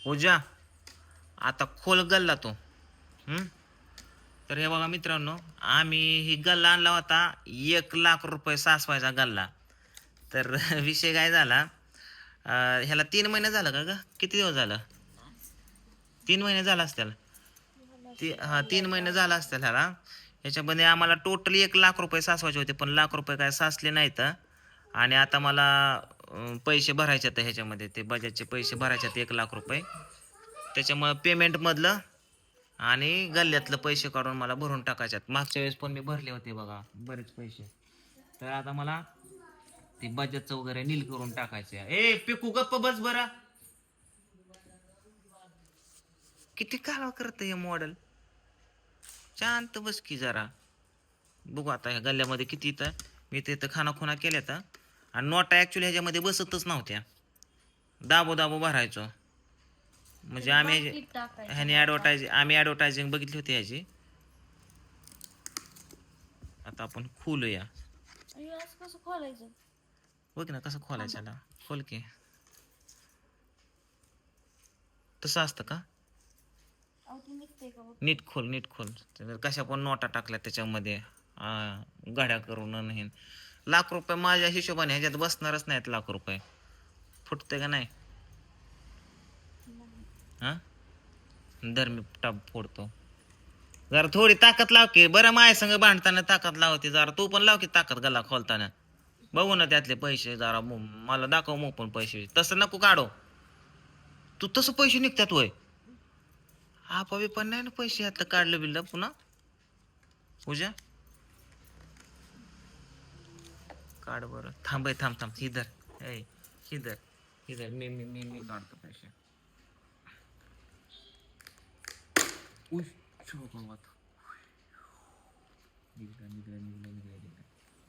पूजा आता खोल गल्ला तो. तर हे बघा मित्रांनो, आम्ही ही गल्ला आणला होता 1,00,000 रुपये सासवायचा गल्ला. तर विषय काय झाला, ह्याला 3 महिने झालं का ग, किती दिवस झालं, 3 महिने झाला असतील. हा 3 महिने झाला असतील ह्याला. ह्याच्यामध्ये आम्हाला टोटली 1,00,000 रुपये साचवायचे होते, पण 1,00,000 रुपये काय साचले नाहीत. आणि आता मला पैसे भरायचे आहेत ह्याच्यामध्ये, ते बजाजचे पैसे भरायचे आहेत 1,00,000 रुपये. त्याच्यामुळं पेमेंटमधलं आणि गल्ल्यातलं पैसे काढून मला भरून टाकायच्यात. मागच्या वेळेस पण मी भरले होते बघा बरेच पैसे. तर आता मला ते बजाजचं वगैरे नील करून टाकायचे. ए पिकू गप्प बस बरा, किती कालवा करत हे मॉडेल, शांत बस की जरा. बघू आता ह्या गल्ल्यामध्ये किती तर मी ते तर खानाखुणा केल्या तर. आणि नोटा ॲक्च्युली ह्याच्यामध्ये बसतच नव्हत्या, दाबो दाबो भरायचो. म्हणजे आम्ही ॲडव्हर्टायझिंग बघितली होती ह्याची. आता आपण खोलूया. कसं खोलायचं बघ ना कसं खोलायचं, खोल की. तसं असतं का, नीट खोल नीट खोल. कशा पण नोटा टाकल्या त्याच्यामध्ये, गाड्या करून नाही. 1,00,000 रुपये माझ्या हिशोबाने ह्याच्यात बसणारच नाहीत. 1,00,000 रुपये फुटते का नाही. हा दर मी टाप फोडतो. जरा थोडी ताकद लाव की बरं, माय संग भांडताना ताकद लावते जरा, तू पण लाव की ताकद गला खोलताना. बघू ना त्यातले पैसे जरा, मला दाखव मग पण पैसे. तसं नको काढो तू, तसं पैसे निघतात वय. हा पवी पण नाही ना पैसे आता काढलं बिल्लं पुन्हा. पूजा काढ बरं, थांब थांब हिधर, हिधर हिधर, मी काढतो पैसे.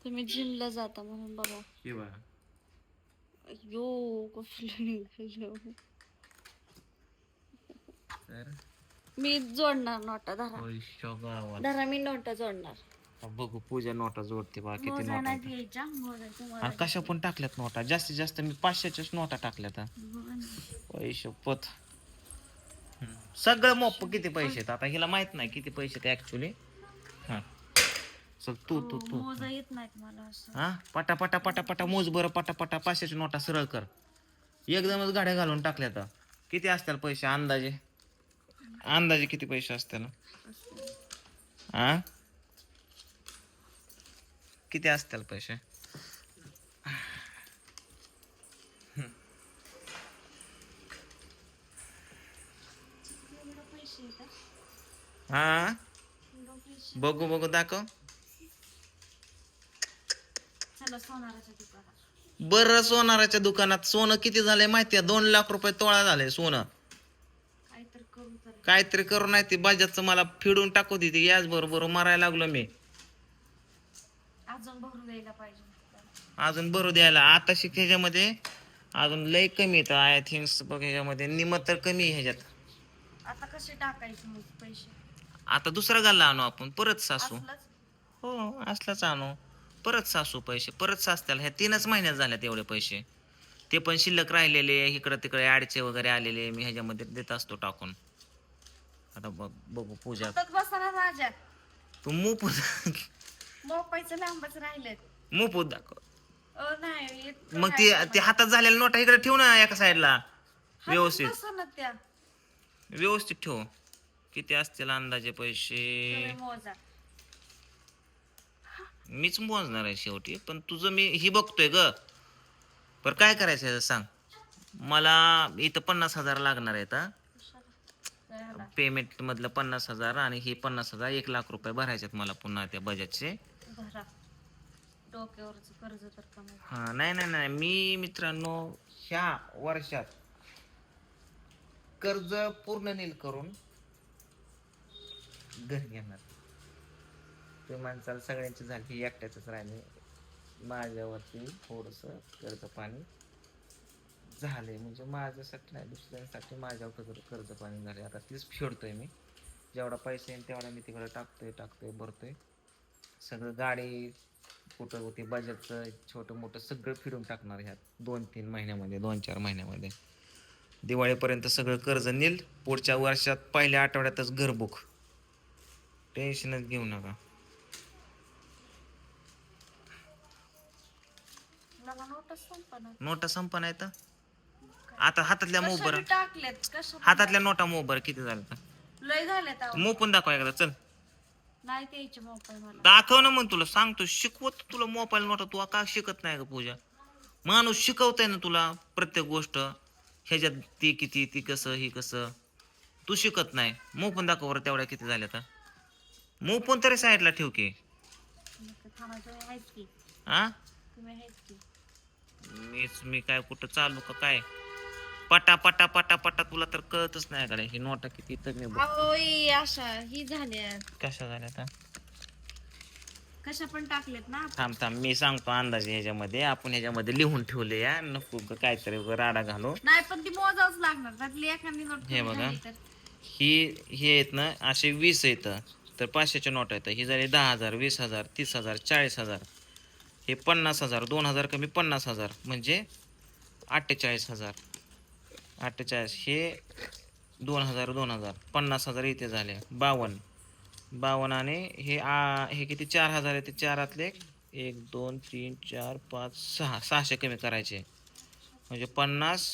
तुम्ही जिमला जाता म्हणून बघा. अयो कसलं निघालं. मी जोडणार नोटा, धरा मी नोटा जोडणार. बघू पूजा नोटा जोडते बा, किती नोटा. कशा पण टाकल्यात नोटा, जास्तीत जास्त मी 500च्याच नोटा टाकल्यात. पैशपत सगळं मोप किती पैसे आहेत आता हिला माहित नाही किती पैसे ते ऍक्च्युली. हा चल तू तू तू येत नाहीत मला. हा पटा पटा पटा पटा मोज बरं, पटा पटा 500च्या नोटा सरळ कर. एकदमच गाड्या घालून टाकल्या तर किती असतील पैसे अंदाजे, अंदाजे किती पैसे असतील. हा किती असतील पैसे. हा बघू बघू दाखव बरं. सोनाराच्या दुकानात सोनं किती झालंय माहितीये, 2,00,000 रुपये तोळा झालंय सोनं. काहीतरी करू नाही ते बजाजचं मला फिडून टाकू दे याच बरोबर मारायला लागलो मी. अजून भरू द्यायला आता शिक ह्याच्यामध्ये अजून लय कमी येतं आय थिंक बघ, ह्याच्यामध्ये निम तर कमी ह्याच्यात. आता कसे टाकायचे मग पैसे, आता दुसरा गल्ला आणू आपण परत सासू. हो असलाच आणू परत सासू पैसे, परत साचत्याला. ह्या 3च महिन्यात झाल्यात एवढे पैसे. ते पण शिल्लक राहिलेले इकडे तिकडे ऍडचे वगैरे आलेले मी ह्याच्यामध्ये देत असतो टाकून. आता बघू पूजा माझ्या तू मुपूत मोपायचं लांबच राहिलेत. मुपूत दाखव. नाही मग ते हातात झालेल्या नोटा इकडे ठेव ना एका साईडला, व्यवस्थित त्या व्यवस्थित ठेव. किती असतील अंदाजे पैसे मीच मोजणार आहे शेवटी, पण तुझं मी ही बघतोय ग. पर काय करायचं सांग मला. इथं 50,000 लागणार आहेत पेमेंट मधलं 50,000 आणि ही 50,000, 1,00,000 रुपये भरायचे मला पुन्हा त्या बजाजचे. हा नाही नाही नाही, मी मित्रांनो ह्या वर्षात कर्ज पूर्ण नील करून घर घेणार. ते माणसाला सगळ्यांची झाली, एकट्याच राहिले. माझ्यावरती थोडस कर्ज पाणी झाले, म्हणजे माझ्यासाठी नाही दुसऱ्यांसाठी माझ्यावर कर्ज पाणी झाले. आता तीच फेडतोय मी, जेवढा पैसे येईल तेवढा मी तिकडे टाकतोय भरतोय. सगळं गाडी कुठं होती बजाजचं छोटं मोठं सगळं फिरून टाकणार ह्यात 2-3 महिन्यामध्ये, 2-4 महिन्यामध्ये. दिवाळीपर्यंत सगळं कर्ज नील. पुढच्या वर्षात पहिल्या आठवड्यातच घर बुक. टेन्शनच घेऊ नका. मला नोटच संपना. नोटा संपन आहे तर आता हातातल्या कशा मोबर बी टाकल्यात कशा हातातल्या नोटा मोबर किती झाल्या लय झाल्यात अहो. मोपून दाखवा एकदा चल. नाही द्यायचे मोबाईल मला. दाखव ना मग तुला सांगतो शिकवत तुला मोबाईल नोटा तू का शिकत नाही का पूजा. माणूस शिकवताय ना तुला प्रत्येक गोष्ट. ह्याच्यात ती किती ती कसं ही कसं तू शिकत नाही. मोपून दाखव बरं तेवढ्या किती झाल्या तर मोपून तरी साईडला ठेव की. थांबा तुम्ही आहेत की. हा तुम्ही आहेत की. मी काय कुठं चालू का काय पटा पटा पटा पटा तुला तर कळतच नाही का ही नोटा किती तर मी बघ. अहो ही अशा ही झाल्यात. कशा झाल्या आता कशा पण टाकलेत ना. थांब थांब मी सांगतो अंदाजे ह्याच्यामध्ये आपण ह्याच्यामध्ये लिहून ठेवले या नको काहीतरी राडा घालू. नाही पण ती मोजावंच लागणार त्यातली एखादी नोट हे बघा. झाली तर. हे आहेत ना असे 20 आहेत तर 500च्या नोट आहेत. ही झाली 10,000 20,000 30,000 40,000. हे 50,000 2,000 कमी 50,000 म्हणजे 48,000. 48 हे 2,000 2,000 50,000 इथे झाले 52 आणि हे किती 4,000 आहे ते चारातले 1 2 3 4 5 6 600 कमी करायचे म्हणजे 50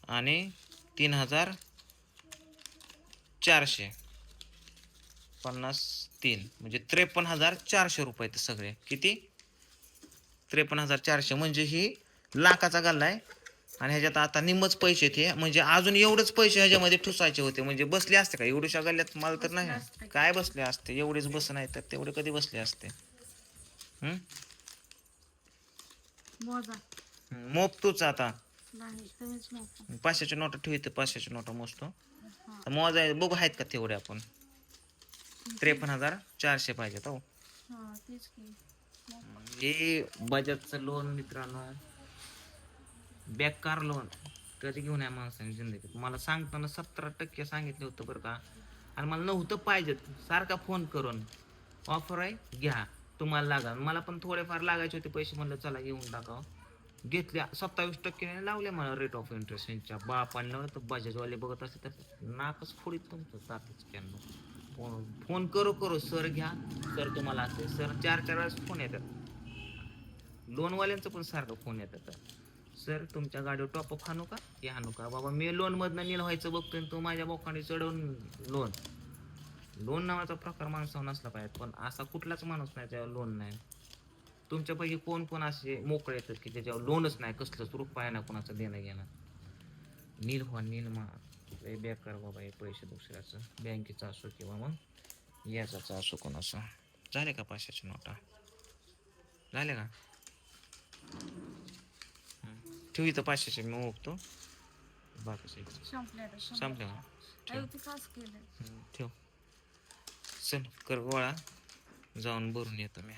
आणि 3,400 50 3 म्हणजे 53,400 रुपये ते सगळे किती 53,400 म्हणजे ही लाखाचा गल्ला आहे. आणि ह्याच्यात आता निम्मच पैसे ते म्हणजे अजून एवढेच पैसे ह्याच्यामध्ये ठुसायचे होते म्हणजे बसले असते का एवढ्याशा गल्ल्यात मला तर नाही काय बसले असते एवढेच बस नाही तर तेवढे कधी बसले असते. मोजा. मोप तूच आता नाही तुम्हीच मोजा. 500च्या नोटा ठेवते 500च्या नोटा मोजतो. हा. मोजा बघू आहेत का तेवढे आपण 53,400 पाहिजेत हो. हा तेच की. हे बजाजचं लोन मित्रांनो बेकार लोन कधी घेऊन या माणसाने जिंदगीत. मला सांगताना 17% सांगितलं होतं बरं का आणि मला नव्हतं पाहिजे सारखा फोन करून ऑफर आहे घ्या तुम्हाला लागा. मला पण थोडेफार लागायचे होते पैसे म्हणलं चला घेऊन टाकावं. घेतल्या 27% लावले मला रेट ऑफ इंटरेस्ट यांच्या बापांना तर बजाजवाले बघत असते तर नाकच फोडीत तुमचं जातच फोन करू सर घ्या सर तुम्हाला असे सर 4 वेळेस फोन येतात. लोनवाल्यांचं पण सारखं फोन येतात सर तुमच्या गाडीवर टॉपअप हाणू का हे हाणू का बाबा मी लोनमधनं नील व्हायचं बघतोय तो माझ्या बोकांडी चढवून लोन नावाचा प्रकार माणसावर नसला पाहिजे. पण असा कुठलाच माणूस नाही त्यावर लोन नाही. तुमच्यापैकी कोण असे मोकळे येतात की त्याच्यावर लोनच नाही कसलंच रुपया ना कोणाचं देणं घेणं. नील व्हा नील मा बेकार बाबा हे पैसे दुसऱ्याचं बँकेचं असो किंवा मग याचा असो कोणाचं. झाले का 500च्या नोटा झाले का ठेव इथं 500चे मी ओळखतो बाकीचे संपले का ठेव चल कर गोळा जाऊन भरून येतो मी.